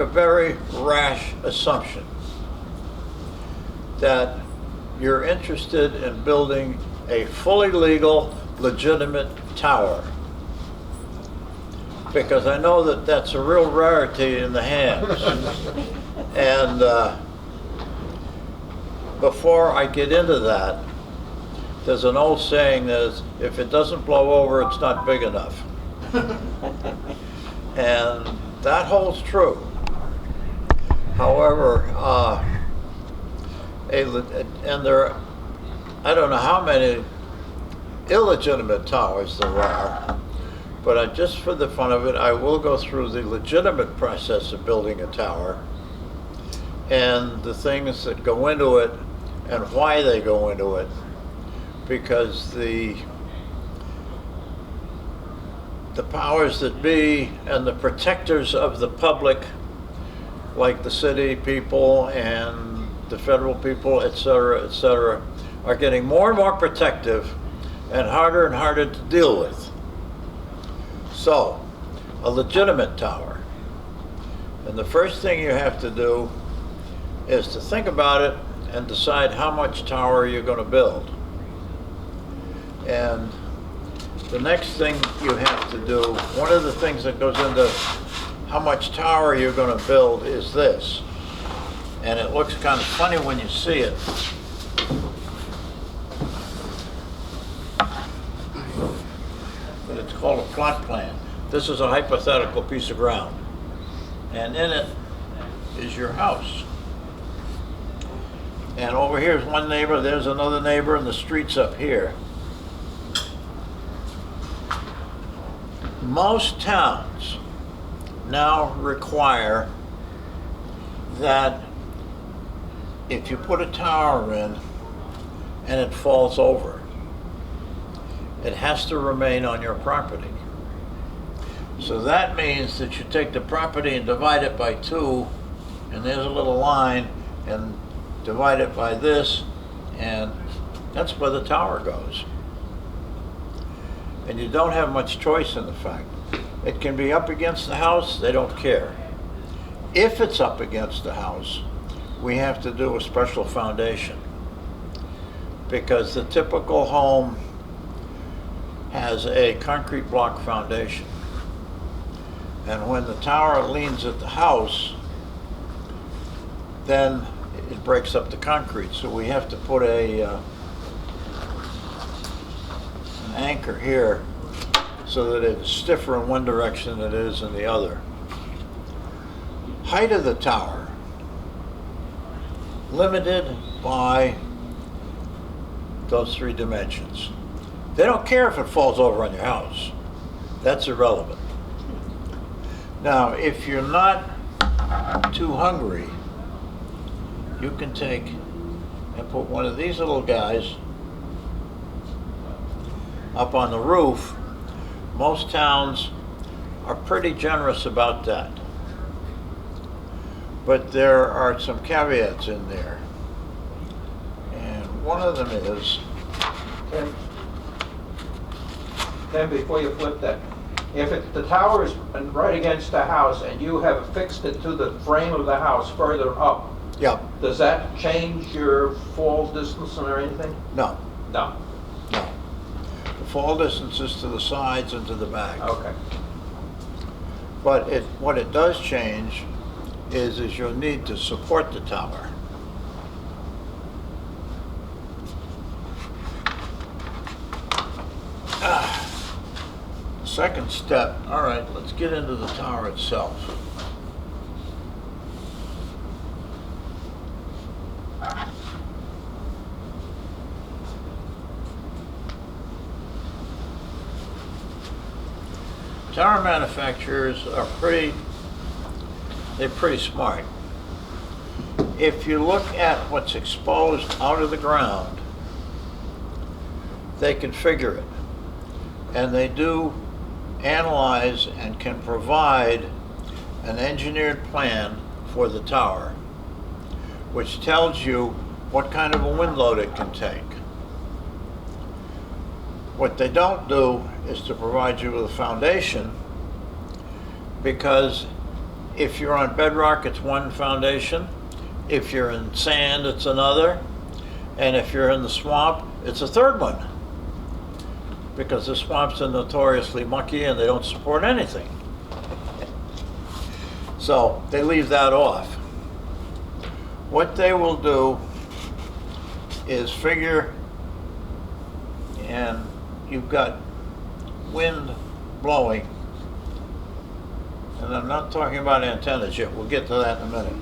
A very rash assumption that you're interested in building a fully legal, legitimate tower. Because I know that that's a real rarity in the hands. And before I get into that, there's an old saying that is, if it doesn't blow over, it's not big enough. And that holds true. However, and there, I don't know how many illegitimate towers there are, but just for the fun of it, I will go through the legitimate process of building a tower and the things that go into it and why they go into it, because the powers that be and the protectors of the public, like the city people and the federal people, et cetera, are getting more and more protective and harder to deal with. So, a legitimate tower. And the first thing you have to do is to think about it and decide how much tower you're going to build. And the next thing you have to do, one of the things that goes into how much tower you're going to build is this. And it looks kind of funny when you see it. But it's called a plot plan. This is a hypothetical piece of ground. And in it is your house. And over here is one neighbor, there's another neighbor, and the street's up here. Most towns now require that if you put a tower in and it falls over, it has to remain on your property. So that means that you take the property and divide it by 2, and there's a little line, and divide it by this, and that's where the tower goes. And you don't have much choice in the fact. It can be up against the house, they don't care. If it's up against the house, we have to do a special foundation, because the typical home has a concrete block foundation. And when the tower leans at the house, then it breaks up the concrete. So we have to put an anchor here so that it's stiffer in one direction than it is in the other. Height of the tower, limited by those 3 dimensions. They don't care if it falls over on your house. That's irrelevant. Now, if you're not too hungry, you can take and put one of these little guys up on the roof. Most towns are pretty generous about that. But there are some caveats in there. And one of them is, Ken, before you flip that, if the tower is right against the house and you have affixed it to the frame of the house further up, yeah, does that change your fall distance or anything? no, No. no. The fall distance is to the sides and to the back. Okay. But what it does change is you'll need to support the tower. Second step, all right, let's get into the tower itself. Tower manufacturers are pretty smart. If you look at what's exposed out of the ground, they can figure it. And they do analyze and can provide an engineered plan for the tower, which tells you what kind of a wind load it can take. What they don't do is to provide you with a foundation, because If you're on bedrock, it's one foundation. If you're in sand, it's another. And if you're in the swamp, it's a third one. Because the swamps are notoriously mucky and they don't support anything. So they leave that off. What they will do is figure, and you've got wind blowing, and I'm not talking about antennas yet, we'll get to that in a minute.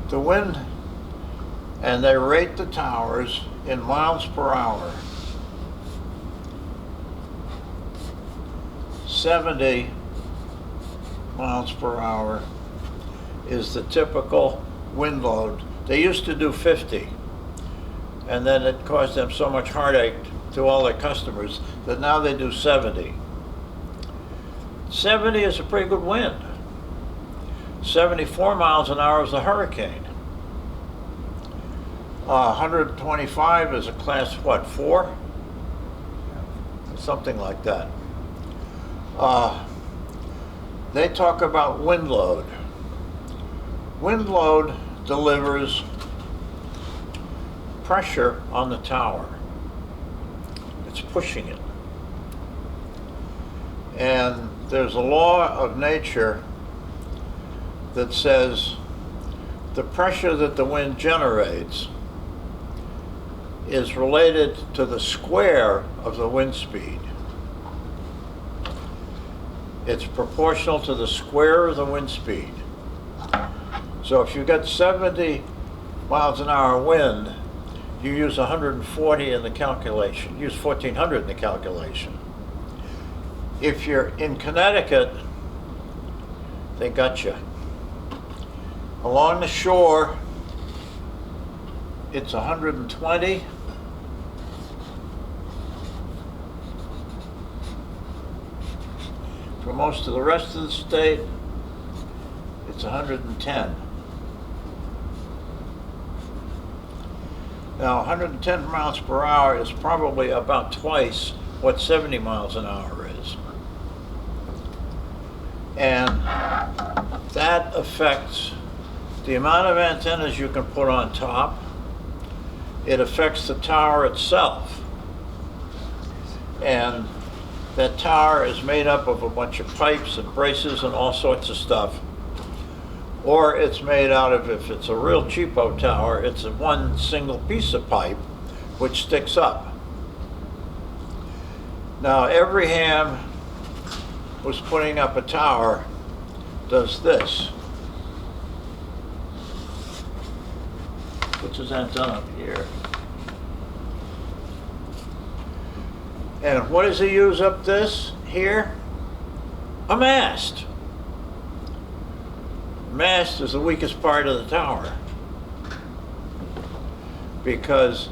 The wind, and they rate the towers in miles per hour. 70 miles per hour is the typical wind load. They used to do 50, and then it caused them so much heartache to all their customers that now they do 70. 70 is a pretty good wind. 74 miles an hour is a hurricane. 125 is a class, what, 4? Something like that. They talk about wind load. Wind load delivers pressure on the tower. It's pushing it. And there's a law of nature that says the pressure that the wind generates is related to the square of the wind speed. It's proportional to the square of the wind speed. So if you get 70 miles an hour wind, you use 140 in the calculation. Use 1400 in the calculation. If you're in Connecticut, they got you. Along the shore, it's 120. For most of the rest of the state, it's 110. Now, 110 miles per hour is probably about twice what 70 miles an hour is. And that affects the amount of antennas you can put on top. It affects the tower itself. And that tower is made up of a bunch of pipes and braces and all sorts of stuff. Or it's made out of, if it's a real cheapo tower, it's a one single piece of pipe which sticks up. Now, every ham who's putting up a tower does this. Puts his antenna up here. And what does he use up this here? A mast. Mast is the weakest part of the tower. Because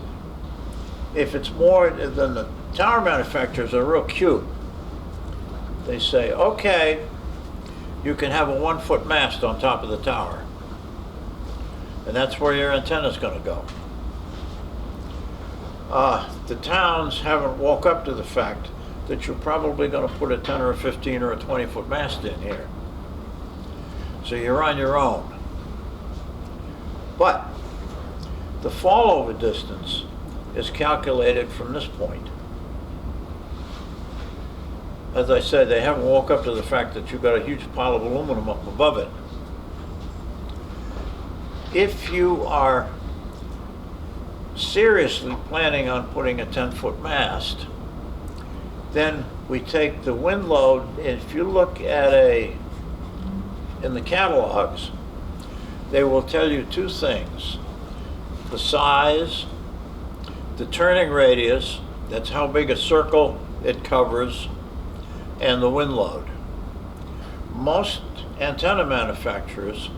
if it's more than the tower manufacturers are real cute. They say, okay, you can have a 1-foot mast on top of the tower. And that's where your antenna's going to go. The towns haven't woke up to the fact that you're probably going to put a 10 or a 15 or a 20-foot mast in here. So you're on your own. But the fallover distance is calculated from this point. As I said, they haven't woke up to the fact that you've got a huge pile of aluminum up above it. If you are seriously planning on putting a 10-foot mast, then we take the wind load. If you look at in the catalogs, they will tell you two things: the size, the turning radius, that's how big a circle it covers, and the wind load. Most antenna manufacturers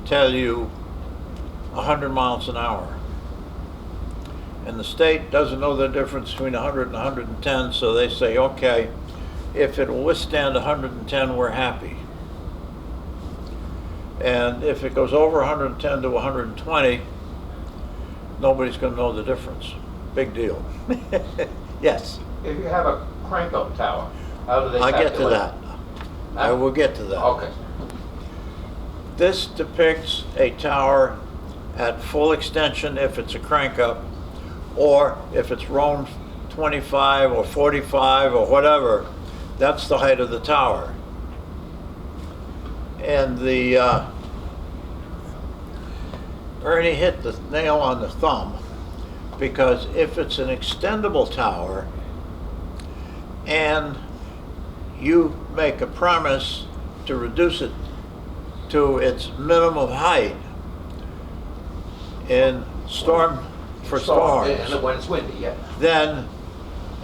tell you 100 miles an hour. And the state doesn't know the difference between 100 and 110, so they say, okay, if it will withstand 110, we're happy. And if it goes over 110 to 120, nobody's going to know the difference. Big deal. Yes? If you have a crank-up tower, how do they I'll calculate? get to that. I will get to that. Okay. This depicts a tower at full extension if it's a crank up, or if it's round 25 or 45 or whatever, that's the height of the tower. And Ernie hit the nail on the thumb, because if it's an extendable tower and you make a promise to reduce it to its minimum height in storms, And when it's windy, yeah. then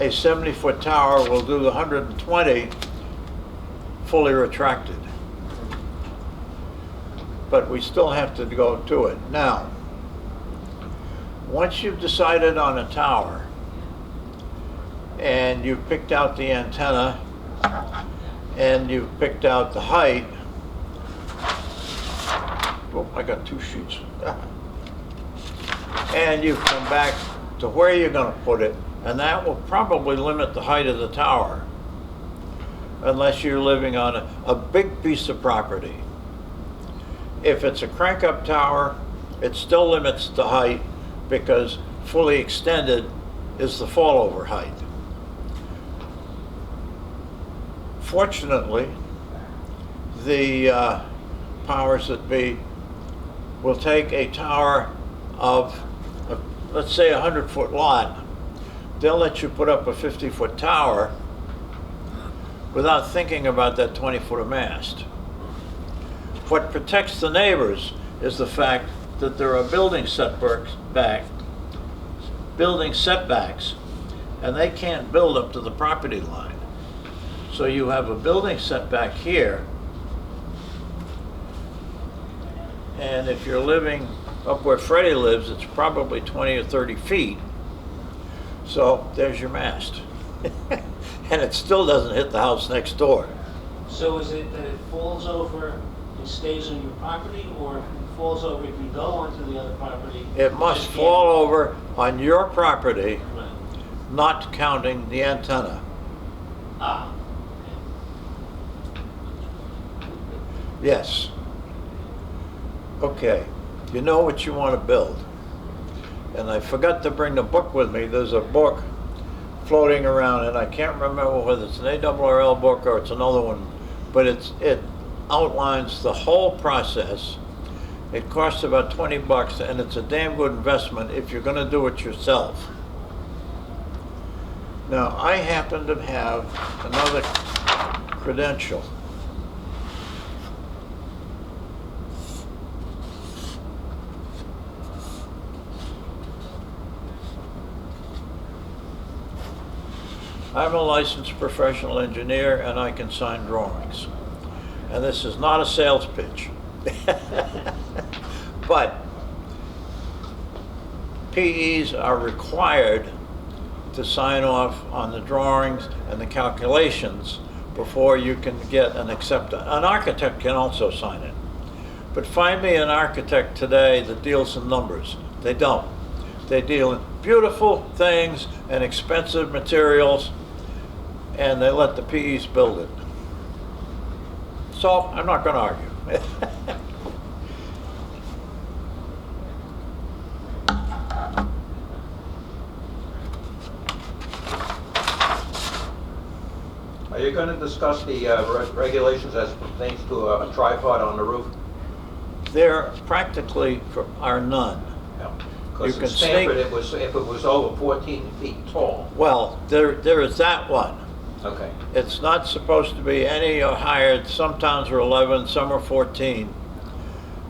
a 70-foot tower will do the 120 fully retracted. But we still have to go to it. Now, once you've decided on a tower and you've picked out the antenna and you've picked out the height, oh, I got two sheets. And you've come back to where you're going to put it, and that will probably limit the height of the tower, unless you're living on a big piece of property. If it's a crank-up tower, it still limits the height, because fully extended is the fallover height. Fortunately, the powers that be will take a tower of, let's say, a 100-foot lot. They'll let you put up a 50-foot tower without thinking about that 20-foot of mast. What protects the neighbors is the fact that there are building setbacks, and they can't build up to the property line. So you have a building setback here, and if you're living up where Freddie lives, it's probably 20 or 30 feet. So there's your mast. And it still doesn't hit the house next door. So is it that it falls over and stays on your property, or it falls over if you go onto the other property? It must fall over on your property, Right. not counting the antenna. Ah, Yes. Okay, you know what you want to build. And I forgot to bring the book with me. There's a book floating around, and I can't remember whether it's an ARRL book or it's another one, but it outlines the whole process. It costs about 20 bucks, and it's a damn good investment if you're going to do it yourself. Now, I happen to have another credential. I'm a licensed professional engineer, and I can sign drawings. And this is not a sales pitch. But PEs are required to sign off on the drawings and the calculations before you can get an acceptance. An architect can also sign it. But find me an architect today that deals in numbers. They don't. They deal in beautiful things and expensive materials, and they let the PEs build it. So I'm not going to argue. Are you going to discuss the regulations as pertains to a tripod on the roof? There practically are none. Because You in can Stanford, sneak- it was, if it was over 14 feet tall. Well, there is that one. Okay. It's not supposed to be any higher. Some towns are 11, some are 14.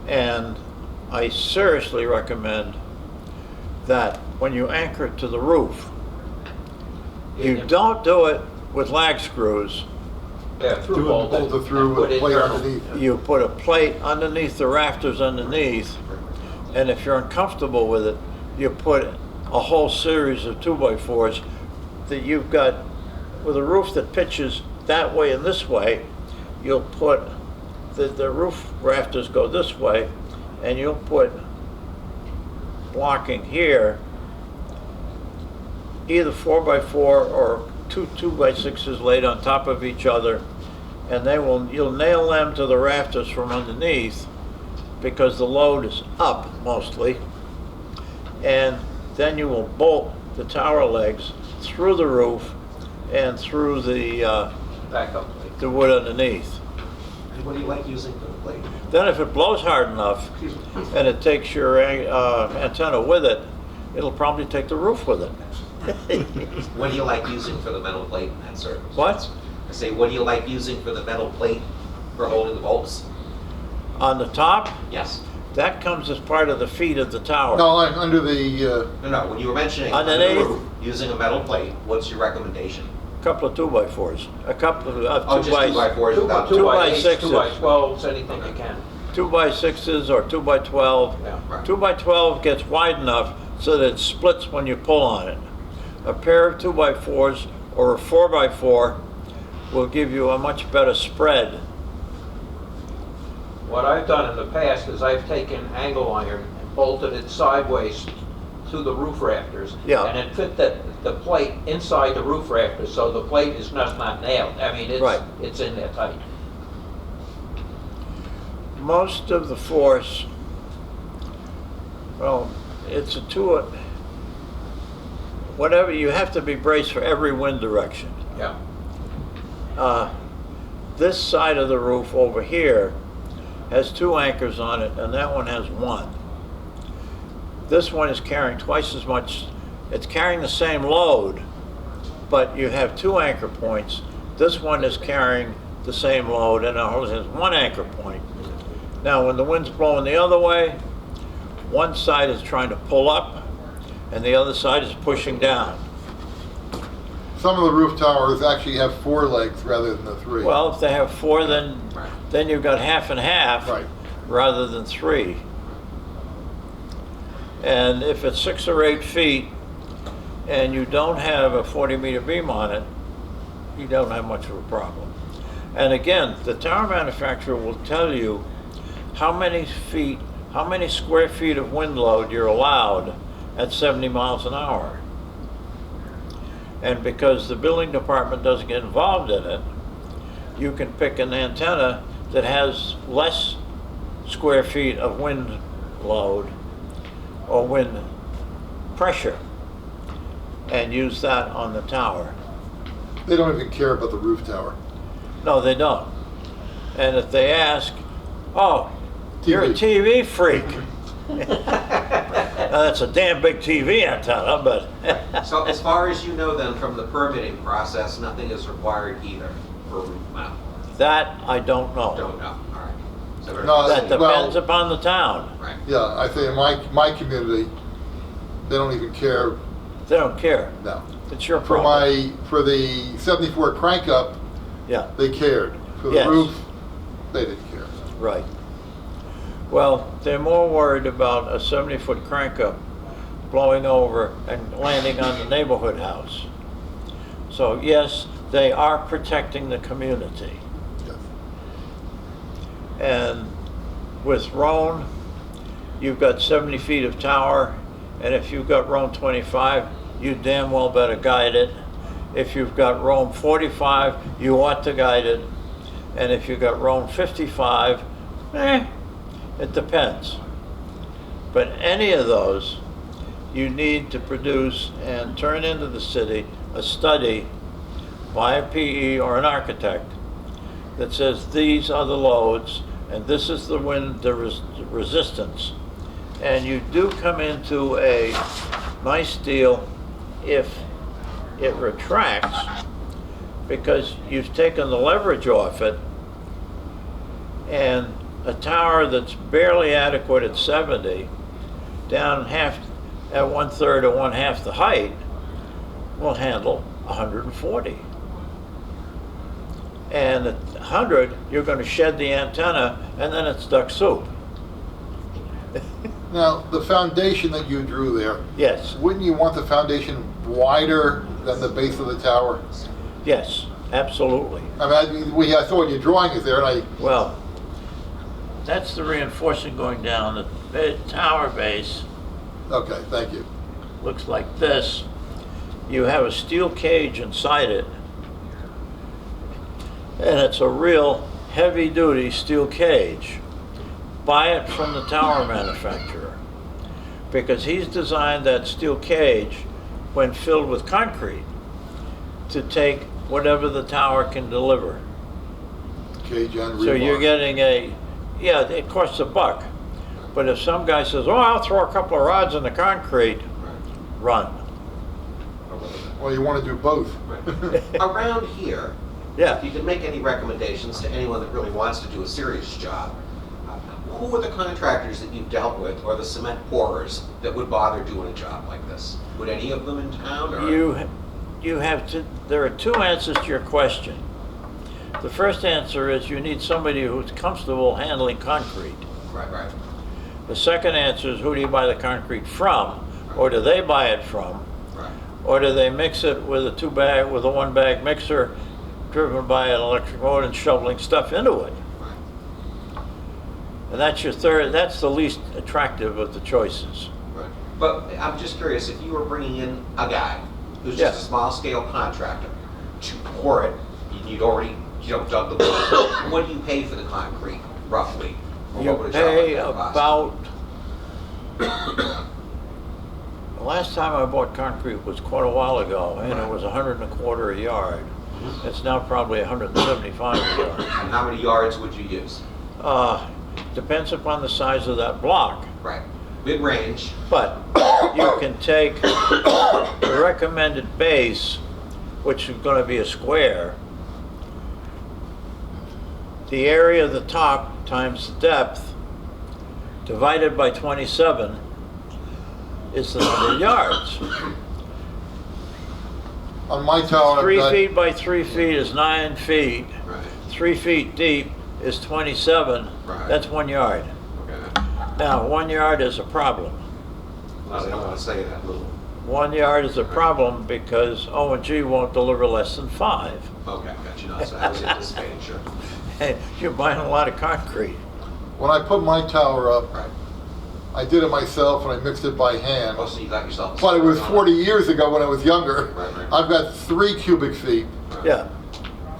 And I seriously recommend that when you anchor it to the roof, you don't do it with lag screws. Yeah, through Do it bolt bolt it through with a plate underneath. You put a plate underneath the rafters underneath, and if you're uncomfortable with it, you put a whole series of 2x4s that you've got with a roof that pitches that way and this way. You'll put the roof rafters go this way, and you'll put blocking here, either 4x4 or two 2x6s laid on top of each other, and you'll nail them to the rafters from underneath, because the load is up mostly. And then you will bolt the tower legs through the roof and through the Backup plate. the wood underneath. And what do you like using for the blade? Then if it blows hard enough and it takes your antenna with it, it'll probably take the roof with it. What do you like using for the metal plate in that circumstance? What? I say, what do you like using for the metal plate for holding the bolts? On the top, Yes. that comes as part of the feet of the tower. No, under the, No, when you were mentioning under the Underneath? roof, using a metal plate, what's your recommendation? A couple of 2x4s, a couple of Oh, just 2x4s without Two by 2x6s. eights, 2 by 12s, anything you can. 2x6s or 2x12. Yeah. Right. 2x12 gets wide enough so that it splits when you pull on it. A pair of 2x4s or a 4x4 will give you a much better spread. What I've done in the past is I've taken angle iron and bolted it sideways to the roof rafters. Yeah. And it fit the plate inside the roof rafters, so the plate is not nailed. I mean, Right. it's in there tight. Most of the force, well, it's a whatever, you have to be braced for every wind direction. Yeah. This side of the roof over here has 2 anchors on it, and that one has 1. This one is carrying twice as much. It's carrying the same load, but you have 2 anchor points. This one is carrying the same load, and it only has 1 anchor point. Now, when the wind's blowing the other way, one side is trying to pull up, and the other side is pushing down. some of the roof towers actually have 4 legs rather than the 3. Well, if they have 4, Right. then you've got half and half Right. rather than 3. And if it's 6 or 8 feet and you don't have a 40-meter beam on it, you don't have much of a problem. And again, the tower manufacturer will tell you how many square feet of wind load you're allowed at 70 miles an hour. And because the building department doesn't get involved in it, you can pick an antenna that has less square feet of wind load or wind pressure and use that on the tower. They don't even care about the roof tower. No, they don't. And if they ask, oh, you're a TV freak. Now, that's a damn big TV antenna, but So as far as you know then, from the permitting process, nothing is required either for roof mount? that I don't know. Don't know, all right. So we're- No, That well- depends upon the town. Right. Yeah, I think in my community, they don't even care They don't care. now. It's your For problem. for the 74 crank up, Yeah, they cared. For the Yes. roof, they didn't care. right. Well, they're more worried about a 70-foot crank up blowing over and landing on the neighborhood house. So yes, they are protecting the community. Yes. And with Roan, you've got 70 feet of tower, and if you've got Roan 25, you damn well better guide it. If you've got Roan 45, you ought to guide it. And if you've got Roan 55, it depends. But any of those, you need to produce and turn into the city a study by a PE or an architect that says these are the loads and this is the wind resistance. And you do come into a nice deal if it retracts, because you've taken the leverage off it, and a tower that's barely adequate at 70, down half at 1/3 or 1/2 the height, will handle 140. And at 100, you're going to shed the antenna, and then it's duck soup. Now, the foundation that you drew there, Yes, wouldn't you want the foundation wider than the base of the tower? yes, absolutely. I mean, I saw what your drawing is there, and I, Well, that's the reinforcing going down. The tower base okay, thank you. looks like this. You have a steel cage inside it, and it's a real heavy-duty steel cage. buy it from the tower manufacturer, because he's designed that steel cage, when filled with concrete, to take whatever the tower can deliver. Cage and rebar. So you're getting yeah, it costs $1. But if some guy says, oh, I'll throw a couple of rods in the concrete, run. Well, you want to do both. Around here, Yeah. if you can make any recommendations to anyone that really wants to do a serious job, who are the contractors that you've dealt with, or the cement pourers that would bother doing a job like this? Would any of them in town, or? You have to, there are two answers to your question. The first answer is you need somebody who's comfortable handling concrete. Right. The second answer is who do you buy the concrete from, or do they buy it from, Right. or do they mix it with a one bag mixer driven by an electric motor and shoveling stuff into it? And that's your third, that's the least attractive of the choices. Right. But I'm just curious, if you were bringing in a guy who's just a small scale contractor to pour it, you'd already, dug the block, what do you pay for the concrete, roughly? Or You what would a job like pay that cost? about, the last time I bought concrete was quite a while ago, and it was $125 a yard. It's now probably $175 a yard. And how many yards would you use? Depends upon the size of that block. Right. Mid-range. But you can take the recommended base, which is going to be a square, the area of the top times the depth, divided by 27, is the number of yards. On my tower, I've 3 got- feet by 3 feet is 9 feet. Right. 3 feet deep is 27. Right. That's 1 yard. Okay. Now, 1 yard is a problem. I don't want to say that little. 1 yard is a problem because O&G won't deliver less than 5. Okay, got you. No, so I was anticipating, sure. Hey, you're buying a lot of concrete. when I put my tower up, Right. I did it myself and I mixed it by hand. Oh, so you got yourself. But it was 40 years ago when I was younger. Right. I've got 3 cubic feet Yeah,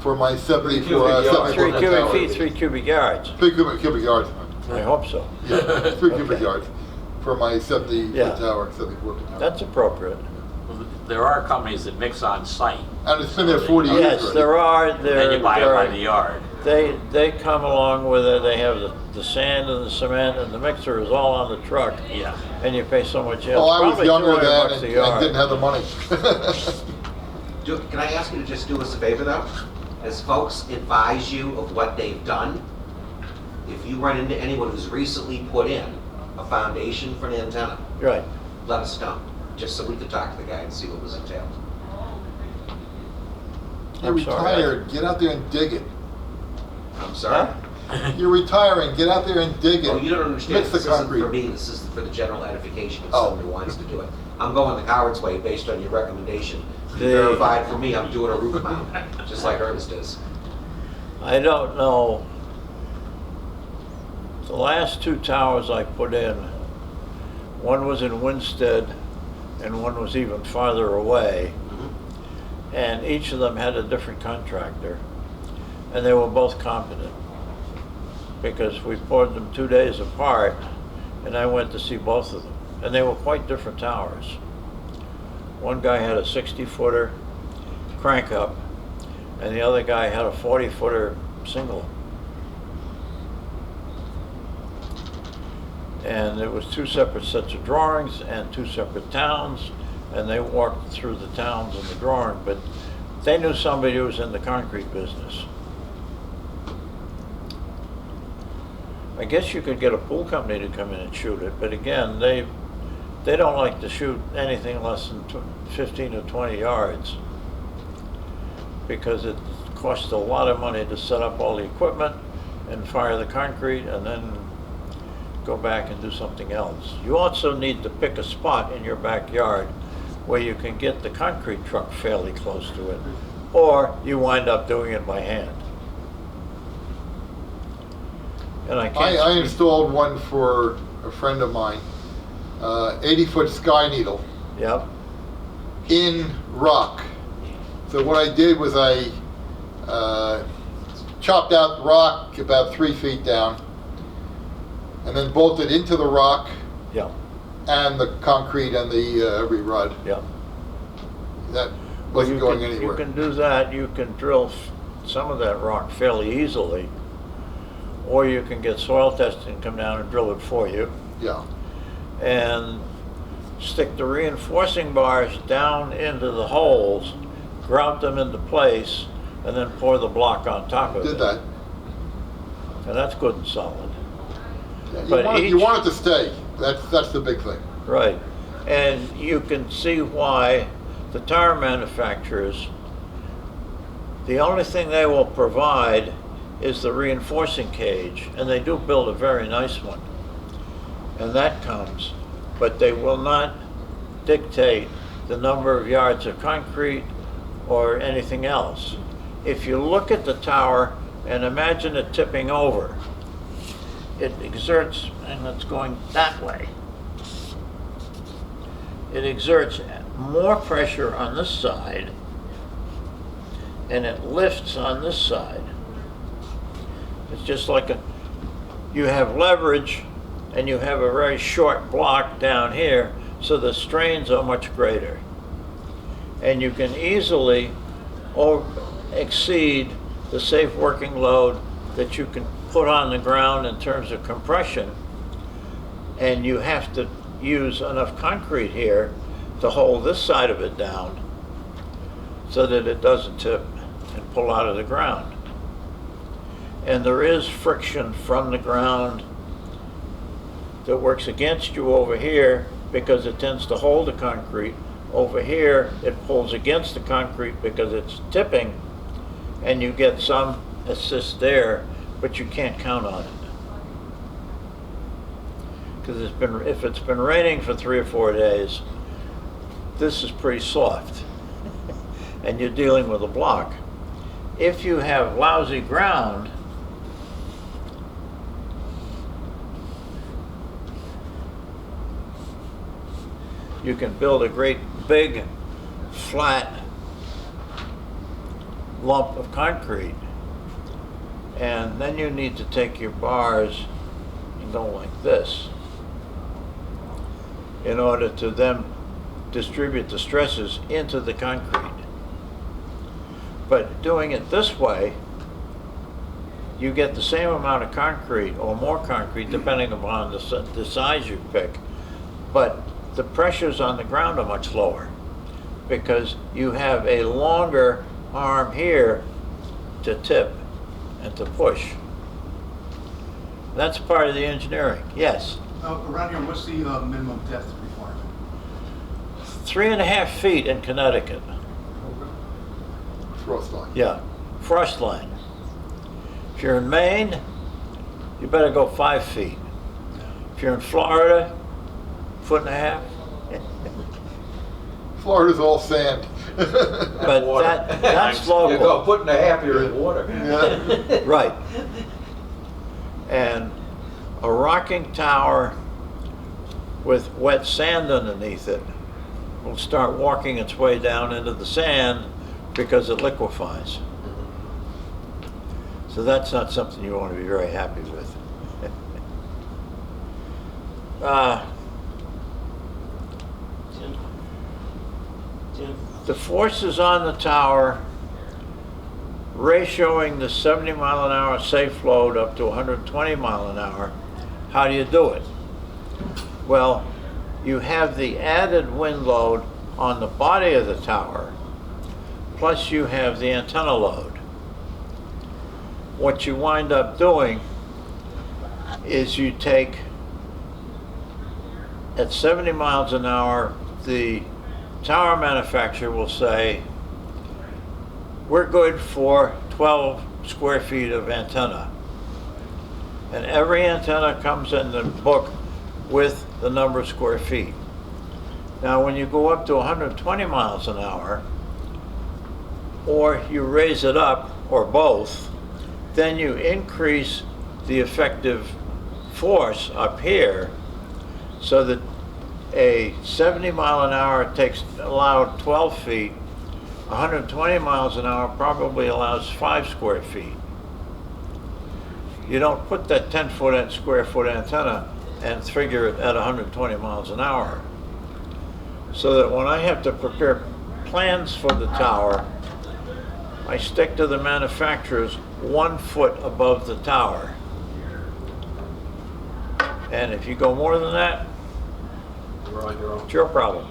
for my 74 cubic yards. 3 foot cubic tower. feet, 3 cubic yards. 3 cubic yards. I hope so. Yeah, 3 cubic Okay. yards for my 70 Yeah. foot tower, 74 foot tower. That's appropriate. There are companies that mix on site, And it's been there 40 years Yes, already. there are, and then you buy it by the yard. They come along with it, they have the sand and the cement, and the mixer is all on the truck, Yeah. and you pay so much. Well, I was Probably younger then $200 and a yard. didn't have the money. Can I ask you to just do us a favor though? As folks advise you of what they've done, if you run into anyone who's recently put in a foundation for an antenna, Right. let us know, just so we could talk to the guy and see what was entailed. You're I'm sorry. retired, get out there and dig it. I'm sorry? You're retiring, get out there and dig it. Oh, you don't understand, Mix the this isn't concrete. for me, this is for the general edification of Oh. someone who wants to do it. I'm going the coward's way based on your recommendation. You The- verified for me, I'm doing a roof mount, just like Ernest is. I don't know. The last 2 towers I put in, one was in Winstead and one was even farther away. And each of them had a different contractor. And they were both competent. Because we poured them 2 days apart and I went to see both of them. And they were quite different towers. One guy had a 60-footer crank up and the other guy had a 40-footer single. And it was 2 separate sets of drawings and 2 separate towns, and they walked through the towns in the drawing, but they knew somebody who was in the concrete business. I guess you could get a pool company to come in and shoot it, but again, they don't like to shoot anything less than 15 or 20 yards because it costs a lot of money to set up all the equipment and fire the concrete and then go back and do something else. You also need to pick a spot in your backyard where you can get the concrete truck fairly close to it, or you wind up doing it by hand. And I I can't, installed one for a friend of mine, 80-foot sky needle yep, in rock. So what I did was I chopped out the rock about 3 feet down, and then bolted into the rock Yeah, and the concrete and the re-rod. yeah. That Well, wasn't you going can, anywhere. you can do that, you can drill some of that rock fairly easily, or you can get soil testing, come down and drill it for you, Yeah, and stick the reinforcing bars down into the holes, grout them into place, and then pour the block on top of it. did that. And that's good and solid. Yeah, But you each- want it to stay. That's the big thing. Right. And you can see why the tire manufacturers, the only thing they will provide is the reinforcing cage, and they do build a very nice one. And that comes, but they will not dictate the number of yards of concrete or anything else. If you look at the tower and imagine it tipping over, it exerts, and it's going that way. It exerts more pressure on this side, and it lifts on this side. It's just like you have leverage, and you have a very short block down here, so the strains are much greater. And you can easily exceed the safe working load that you can put on the ground in terms of compression, and you have to use enough concrete here to hold this side of it down so that it doesn't tip and pull out of the ground. And there is friction from the ground that works against you over here because it tends to hold the concrete. Over here, it pulls against the concrete because it's tipping, and you get some assist there, but you can't count on it. Because if it's been raining for 3 or 4 days, this is pretty soft, and you're dealing with a block. If you have lousy ground, you can build a great big flat lump of concrete, and then you need to take your bars and go like this in order to then distribute the stresses into the concrete. But doing it this way, you get the same amount of concrete or more concrete depending upon the size you pick, but the pressures on the ground are much lower because you have a longer arm here to tip and to push. That's part of the engineering, yes. Around here, what's the minimum depth requirement? 3.5 feet in Connecticut. Frost line. Yeah, frost line. If you're in Maine, you better go 5 feet. If you're in Florida, 1.5 feet. Florida's all sand. But Water. that's You go local. putting a half here in water. Yeah. Right. And a rocking tower with wet sand underneath it will start walking its way down into the sand because it liquefies. So that's not something you want to be very happy with. Tim, The forces on the tower ratioing the 70 mile an hour safe load up to 120 mile an hour, how do you do it? Well, you have the added wind load on the body of the tower, plus you have the antenna load. What you wind up doing is you take, at 70 miles an hour, the tower manufacturer will say, we're good for 12 square feet of antenna. And every antenna comes in the book with the number of square feet. Now, when you go up to 120 miles an hour, or you raise it up, or both, then you increase the effective force up here so that a 70 mile an hour allowed 12 feet, 120 miles an hour probably allows 5 square feet. You don't put that 10-foot and square foot antenna and figure it at 120 miles an hour. So that when I have to prepare plans for the tower, I stick to the manufacturer's 1 foot above the tower. And if you go more than that, You're on your own. it's your problem.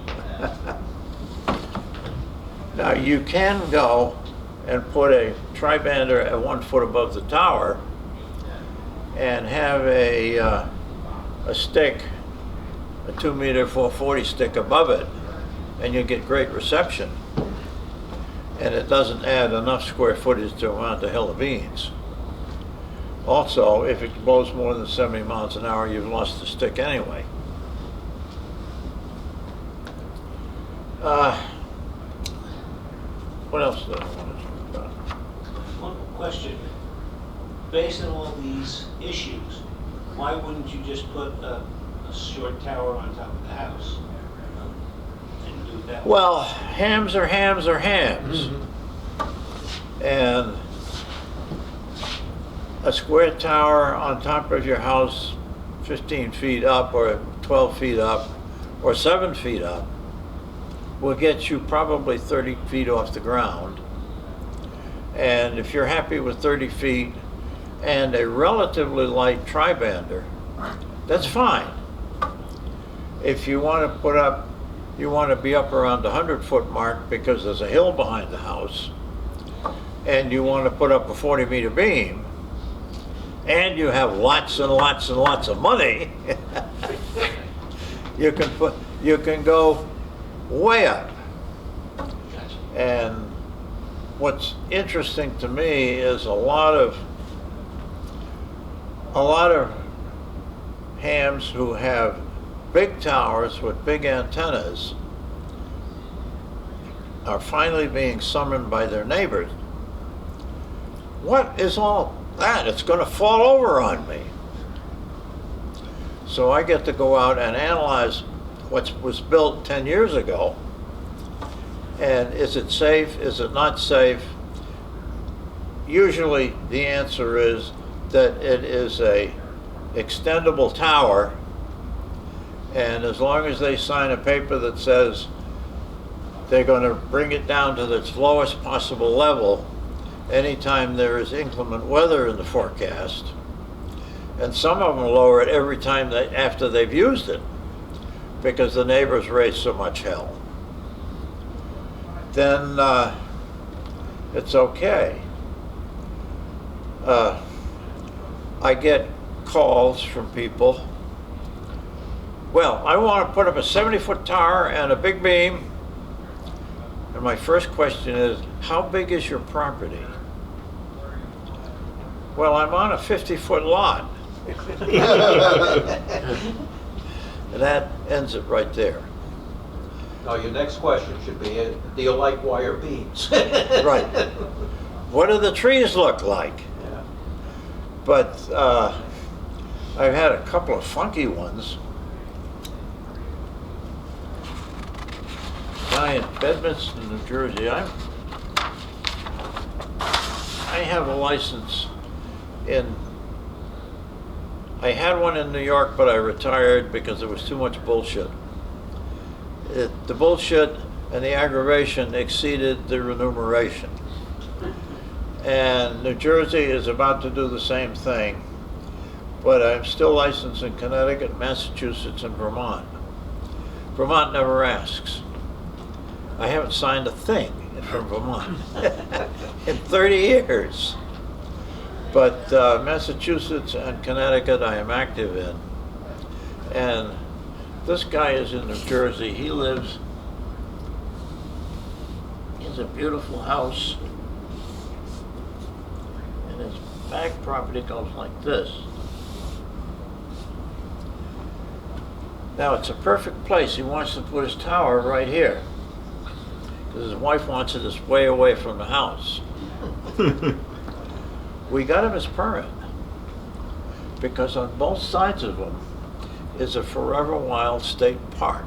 Now, you can go and put a tri-bander at 1 foot above the tower and have a stick, a 2-meter 440 stick above it, and you get great reception. And it doesn't add enough square footage to amount to hill of beans. Also, if it blows more than 70 miles an hour, you've lost the stick anyway. What else do I want to talk about? One question. Based on all these issues, why wouldn't you just put a short tower on top of the house? And do it that way? Well, hams are hams are hams. And a square tower on top of your house 15 feet up or 12 feet up or 7 feet up will get you probably 30 feet off the ground. And if you're happy with 30 feet and a relatively light tri-bander, that's fine. If you want to put up, you want to be up around the 100-foot mark because there's a hill behind the house, and you want to put up a 40-meter beam, and you have lots and lots and lots of money, you can go way up. And what's interesting to me is a lot of hams who have big towers with big antennas are finally being summoned by their neighbors. What is all that? It's going to fall over on me. So I get to go out and analyze what was built 10 years ago, and is it safe, is it not safe? Usually the answer is that it is a extendable tower, and as long as they sign a paper that says they're going to bring it down to its lowest possible level anytime there is inclement weather in the forecast, and some of them lower it every time after they've used it because the neighbors raise so much hell, then it's okay. I get calls from people, well, I want to put up a 70-foot tower and a big beam, and my first question is, how big is your property? Well, I'm on a 50-foot lot. And that ends it right there. Now, your next question should be, do you like wire beams? Right. What do the trees look like? Yeah. But I've had a couple of funky ones. Guy in Bedminster, New Jersey. I have a license I had one in New York, but I retired because it was too much bullshit. The bullshit and the aggravation exceeded the remuneration. And New Jersey is about to do the same thing, but I'm still licensed in Connecticut, Massachusetts, and Vermont. Vermont never asks. I haven't signed a thing from Vermont in 30 years. But Massachusetts and Connecticut I am active in. And this guy is in New Jersey. He has a beautiful house. And his back property goes like this. Now it's a perfect place. He wants to put his tower right here, because his wife wants it this way away from the house. We got him his permit because on both sides of him is a Forever Wild State Park.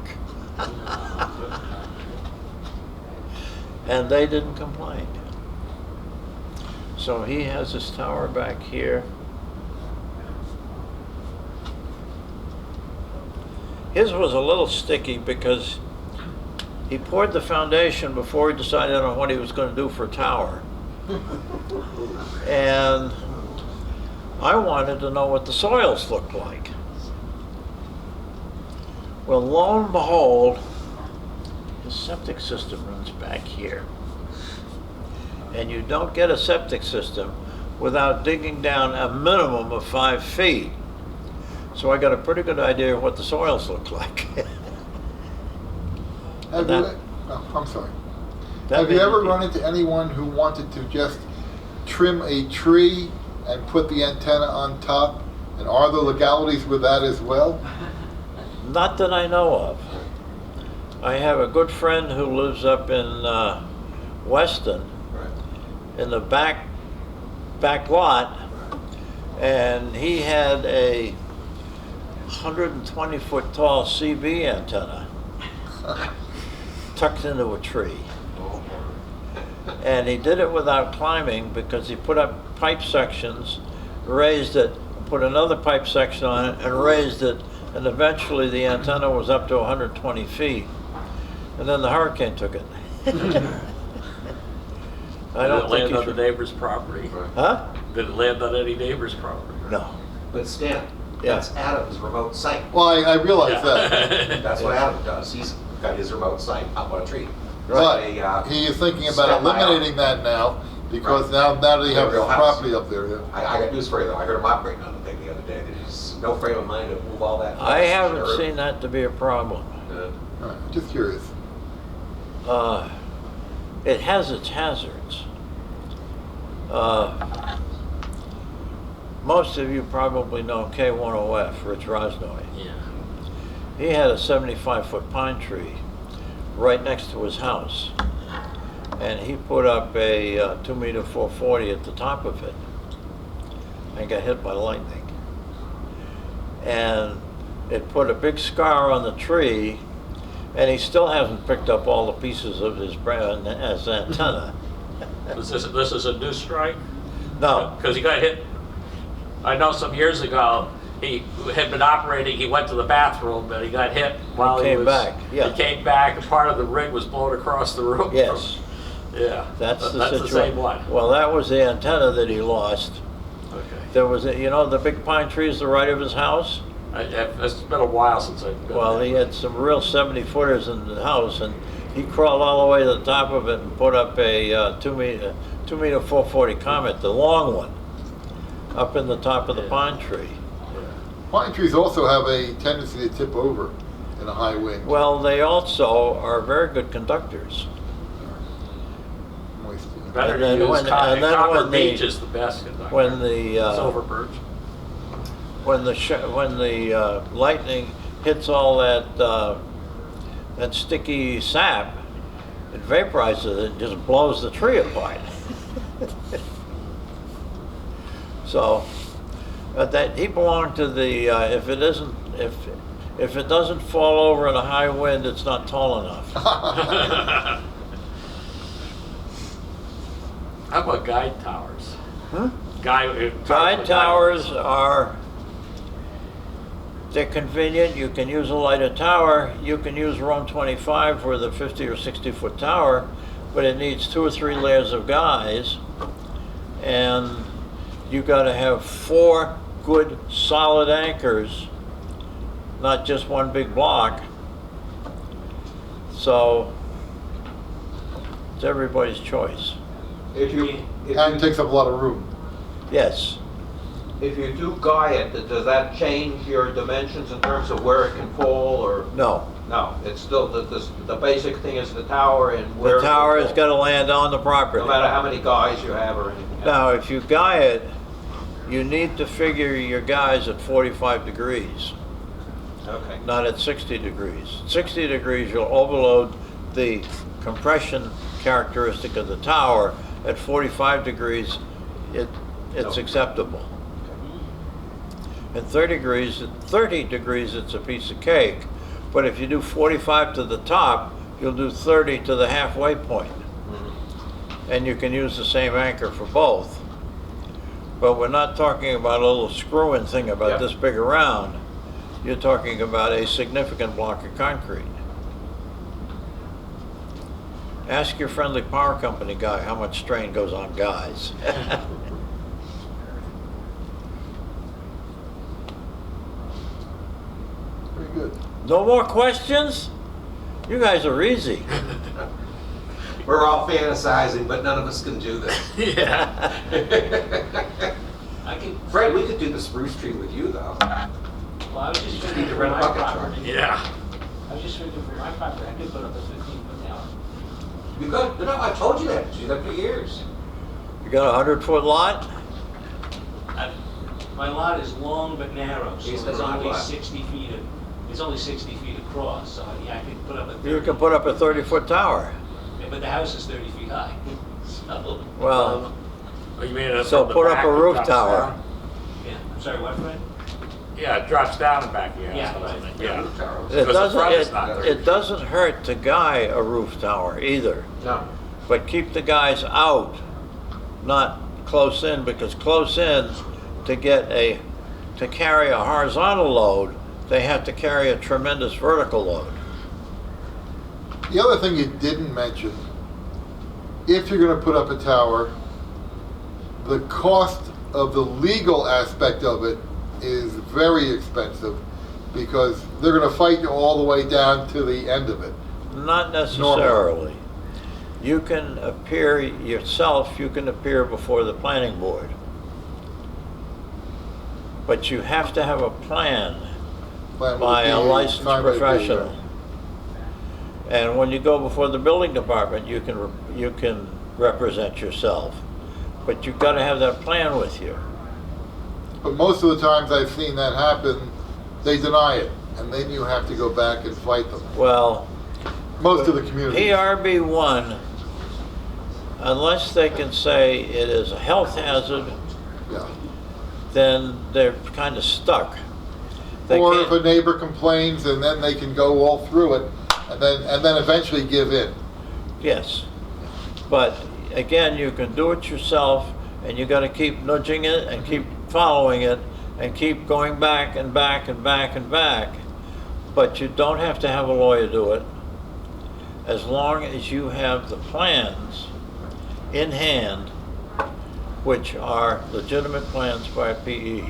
And they didn't complain. So he has his tower back here. His was a little sticky because he poured the foundation before he decided on what he was going to do for a tower. And I wanted to know what the soils looked like. Well, lo and behold, his septic system runs back here. And you don't get a septic system without digging down a minimum of 5 feet. So I got a pretty good idea of what the soils look like. Have That- you, oh, I'm sorry. That Have you made ever me- run into anyone who wanted to just trim a tree and put the antenna on top? And are there legalities with that as well? Not that I know of. I have a good friend who lives up in Weston, in the back lot, and he had a 120-foot tall CB antenna tucked into a tree. And he did it without climbing because he put up pipe sections, raised it, put another pipe section on it, and raised it, and eventually the antenna was up to 120 feet. And then the hurricane took it. I don't Did it think land he on the should. neighbor's property? Huh? Did it land on any neighbor's property? No. But Stan, Yeah. that's Adam's remote site. Well, I realize that. That's what Adam does. He's got his remote site up on a tree. But They, he is thinking step about by eliminating that now because now that he has his Real house. property up there. Yeah. I got news for you though. I heard him operating on the thing the other day. There's no frame of mind to move all that. I haven't Sure. seen that to be a problem. Uh, All right, just curious. It has its hazards. Most of you probably know K10F, Rich Rosnoy. Yeah. He had a 75-foot pine tree right next to his house. And he put up a 2-meter 440 at the top of it and got hit by lightning. And it put a big scar on the tree, and he still hasn't picked up all the pieces of his as antenna. This is a new strike? No, Because he got hit, I know some years ago, he had been operating, he went to the bathroom, but he got hit while he came was... back, yeah. He came back, and part of the rig was blown across the room. yes, Yeah. that's the That's situation. the same one. Well, that was the antenna that he lost. Okay. There was, you know, the big pine trees to the right of his house? It's been a while since I've been Well, there. he had some real 70-footers in the house, and he crawled all the way to the top of it and put up a 2-meter 440 Comet, the long one, up in the top of the Yeah. pine tree. Pine trees also have a tendency to tip over in a high wind. Well, they also are very good conductors. Moist, yeah. Better and to then use when- and then Copper when the- Beech is the best conductor. When the Silver birch. when the lightning hits all that sticky sap, it vaporizes it and just blows the tree apart. So that he belonged to the if it doesn't fall over in a high wind, it's not tall enough. How about guide towers? Hmm? Guide Towers are, they're convenient. You can use a lighted tower. You can use Rome 25 with a 50 or 60-foot tower, but it needs 2 or 3 layers of guys, and you got to have 4 good solid anchors, not just one big block. So it's everybody's choice. If you, And it if takes up a lot of room. Yes. you do guy it, does that change your dimensions in terms of where it can fall, or? No. No, it's still, the basic thing is the tower and where. The it can tower has fall. got to land on the property. No matter how many guys you have or anything else. Now, if you guy it, you need to figure your guys at 45 degrees, Okay. not at 60 degrees. 60 degrees, you'll overload the compression characteristic of the tower. At 45 degrees, it's No. acceptable. At 30 degrees, it's a piece of cake. But if you do 45 to the top, you'll do 30 to the halfway point. And you can use the same anchor for both. But we're not talking about a little screw-in thing about Yeah. this big around. you're talking about a significant block of concrete. Ask your friendly power company guy how much strain goes on guys. Very good. No more questions? You guys are easy. We're all fantasizing, but none of us can do this. Yeah. I could, Fred, we could do the spruce tree with you, though. well, I was just Need thinking to for rent a my bucket truck. property. Yeah. I was just thinking for my property, I could put up a 15-foot tower. You could. No, I told you that. Do that for years. You got a 100-foot lot? My lot is long but narrow, so Yes, it's that's only what. 60 feet, it's only 60 feet across, so yeah, I could put up a 30. You can put up a 30-foot tower. Yeah, but the house is 30 feet high, so, Well, Oh, you mean it so from the put up back a it roof drops tower. down? yeah, I'm sorry, what, Fred? Yeah, it drops down the back of your house. Yeah, doesn't right. it? Yeah. Roof tower. It Because the doesn't, front is not very it doesn't hurt to guy a roof tower either, No. but keep the guys out, not close in, because close in, to carry a horizontal load, they have to carry a tremendous vertical load. The other thing you didn't mention, if you're going to put up a tower, the cost of the legal aspect of it is very expensive because they're going to fight you all the way down to the end of it. Not necessarily. You can appear yourself, you can appear before the planning board. But you have to have a plan Plan by a would be licensed signed by the professional. DA. And when you go before the building department, you can represent yourself. But you've got to have that plan with you. But most of the times I've seen that happen, they deny it, and then you have to go back and fight them. Well, Most of the communities. PRB1, unless they can say it is a health hazard, Yeah. then they're kind of stuck. They Or can't- if a neighbor complains, and then they can go all through it, and then eventually give in. Yes, but again, you can do it yourself, and you got to keep nudging it and keep following it and keep going back and back and back and back. But you don't have to have a lawyer do it, as long as you have the plans in hand, which are legitimate plans by PE.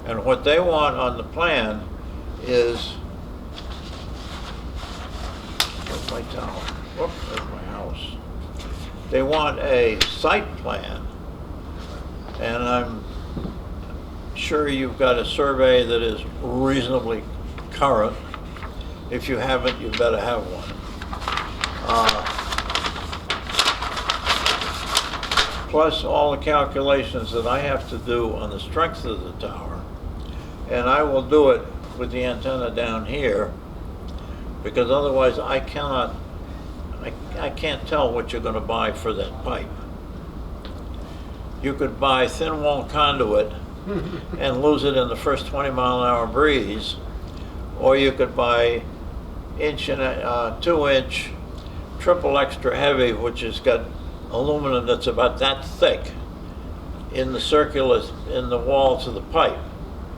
And what they want on the plan is, where's my tower? Whoop, there's my house. They want a site plan, and I'm sure you've got a survey that is reasonably current. If you haven't, you better have one. Plus all the calculations that I have to do on the strength of the tower. And I will do it with the antenna down here, because otherwise I can't tell what you're going to buy for that pipe. You could buy thin wall conduit and lose it in the first 20-mile-an-hour breeze, or you could buy 2-inch triple extra heavy, which has got aluminum that's about that thick in the walls of the pipe.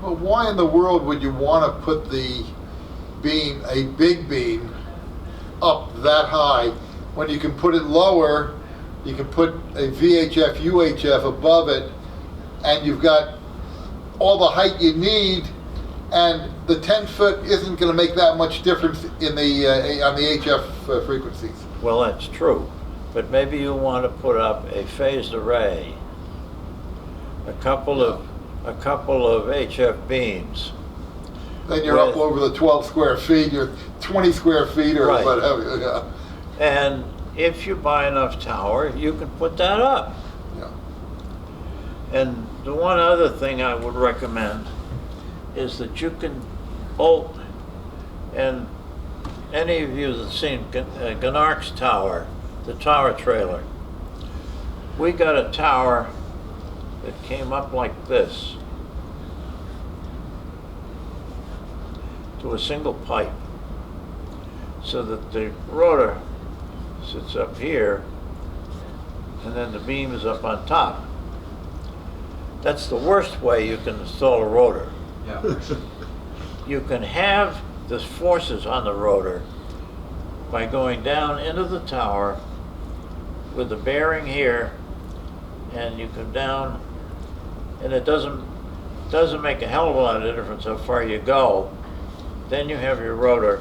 Well, why in the world would you want to put the beam, a big beam, up that high when you can put it lower? You can put a VHF, UHF above it, and you've got all the height you need, and the 10-foot isn't going to make that much difference in the on the HF frequencies. Well, that's true, but maybe you want to put up a phased array, a couple of HF beams. Then you're up With- over the 12 square feet, you're 20 square feet or Right. whatever. Yeah. And if you buy enough tower, you can put that up. Yeah. And the one other thing I would recommend is that you can bolt, and any of you that's seen GNARC's tower, the tower trailer, we got a tower that came up like this to a single pipe, so that the rotor sits up here and then the beam is up on top. That's the worst way you can install a rotor. Yeah. you can have the forces on the rotor by going down into the tower with the bearing here, and you come down, and it doesn't make a hell of a lot of difference how far you go. Then you have your rotor,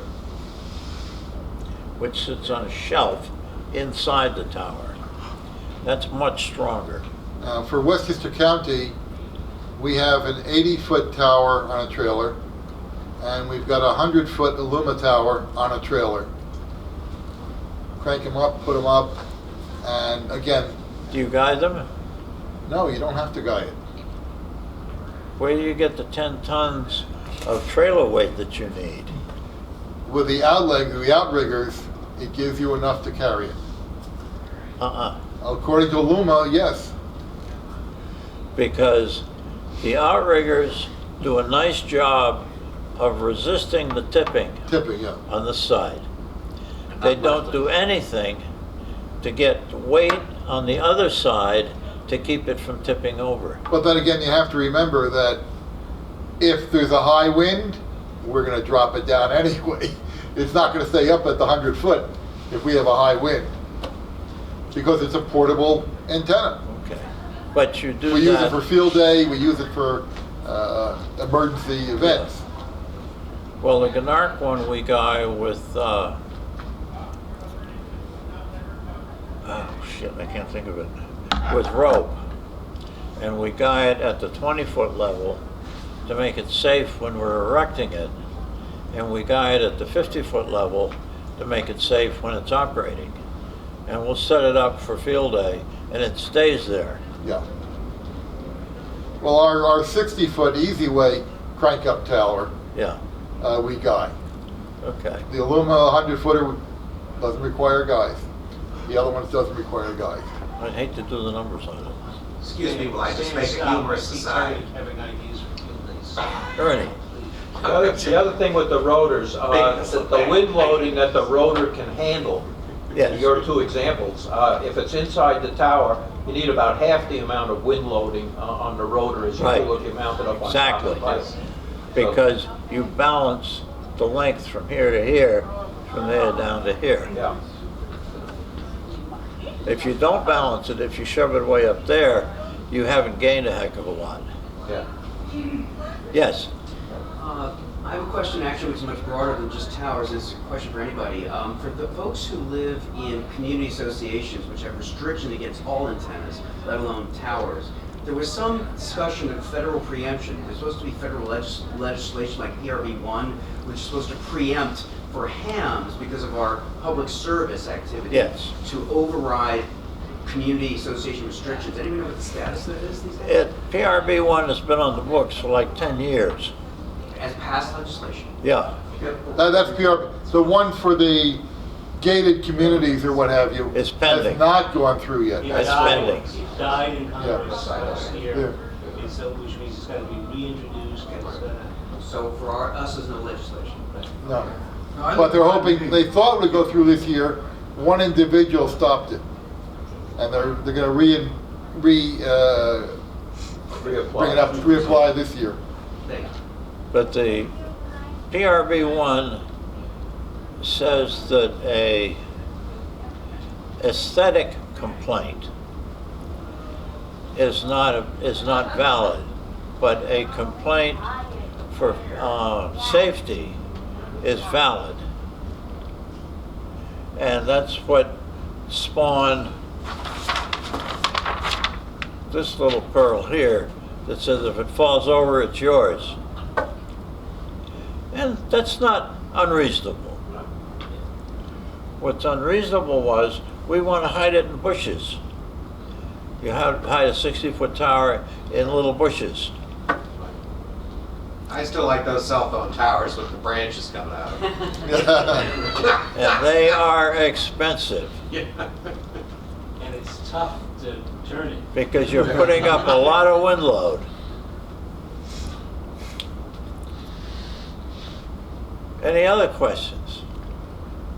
which sits on a shelf inside the tower. That's much stronger. For Westchester County, we have an 80-foot tower on a trailer, and we've got a 100-foot Illuma tower on a trailer. Crank them up, put them up, and again, Do you guide them? no, you don't have to guide it. Where do you get the 10 tons of trailer weight that you need? With the outriggers, it gives you enough to carry it. According to Illuma, yes. Because the outriggers do a nice job of resisting the tipping Tipping, yeah. on the side. They don't do anything to get weight on the other side to keep it from tipping over. But then again, you have to remember that if there's a high wind, we're going to drop it down anyway. It's not going to stay up at the 100 foot if we have a high wind, because it's a portable antenna. Okay. But you do We use it that. for field day, we use it for emergency events. Well, the GNARC one we guy with, oh shit, I can't think of it, with rope. And we guy it at the 20-foot level to make it safe when we're erecting it. And we guy it at the 50-foot level to make it safe when it's operating. And we'll set it up for field day, and it stays there. Yeah. Well, our 60-foot easy way crank up tower, Yeah, we guy. okay. The Illuma 100-footer doesn't require guys. The other ones doesn't require guys. I'd hate to do the numbers on it. Excuse me, will I just Same make as, a humorous Pete aside? Carey having ideas for field days. Ernie, The other thing with the rotors, the wind loading that the rotor can handle, yes. your two examples, if it's inside the tower, you need about half the amount of wind loading on the rotor as you Right. do if you mount it up on top Exactly. of the pipe. Because you balance the length from here to here, from there down to here. Yeah. If you don't balance it, if you shove it way up there, you haven't gained a heck of a lot. Yeah. Yes, I have a question actually which is much broader than just towers. It's a question for anybody. For the folks who live in community associations which have restriction against all antennas, let alone towers, there was some discussion of federal preemption. There's supposed to be federal legislation like PRB1, which is supposed to preempt for hams because of our public service activity Yes. to override community association restrictions. Anybody know what the status of it is these days? PRB1 has been on the books for like 10 years. As past legislation. Yeah, That's PR. The one for the gated communities or what have you It's pending. has not gone through yet. It That's died- pending. It died in Congress last Yeah. year, and so, which means it's gotta be reintroduced, it's gotta. So for us, there's no legislation. No. But they're hoping, they thought it would go through this year. One individual stopped it. And they're going to bring it up, reapply this year. Thank you. but the PRB1 says that a aesthetic complaint is not valid, but a complaint for safety is valid. And that's what spawned this little pearl here that says if it falls over, it's yours. And that's not unreasonable. What's unreasonable was we want to hide it in bushes. You hide a 60-foot tower in little bushes. I still like those cell phone towers with the branches coming out of them. And they are expensive And it's tough to turn it. because you're putting up a lot of wind load. Any other questions?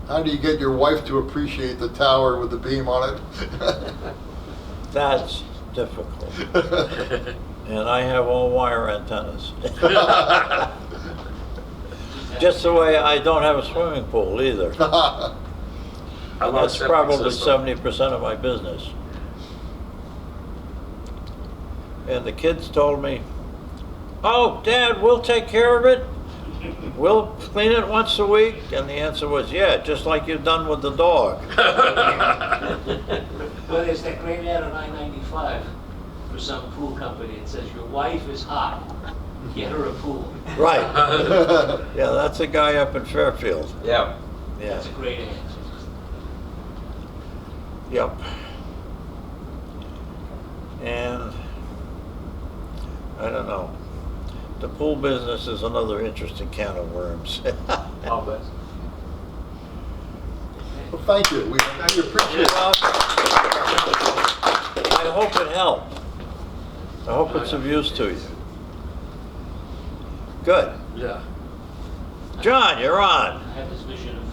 How do you get your wife to appreciate the tower with the beam on it? That's difficult. And I have all wire antennas. Just the way I don't have a swimming pool either. I love That's septic probably system. 70% of my business. And the kids told me, "Oh, Dad, we'll take care of it. We'll clean it once a week." And the answer was, "Yeah, just like you've done with the dog." Well, there's that great ad on I-95 for some pool company. It says, "Your wife is hot. Get her a pool." Right. Yeah, that's a guy up in Fairfield. Yeah. Yeah. That's a great ad. Yep. And I don't know. The pool business is another interesting can of worms. I'll bet. Well, thank you. We appreciate it. I hope it helped. I hope it's of use to you. Good. Yeah. John, you're on. I have this vision of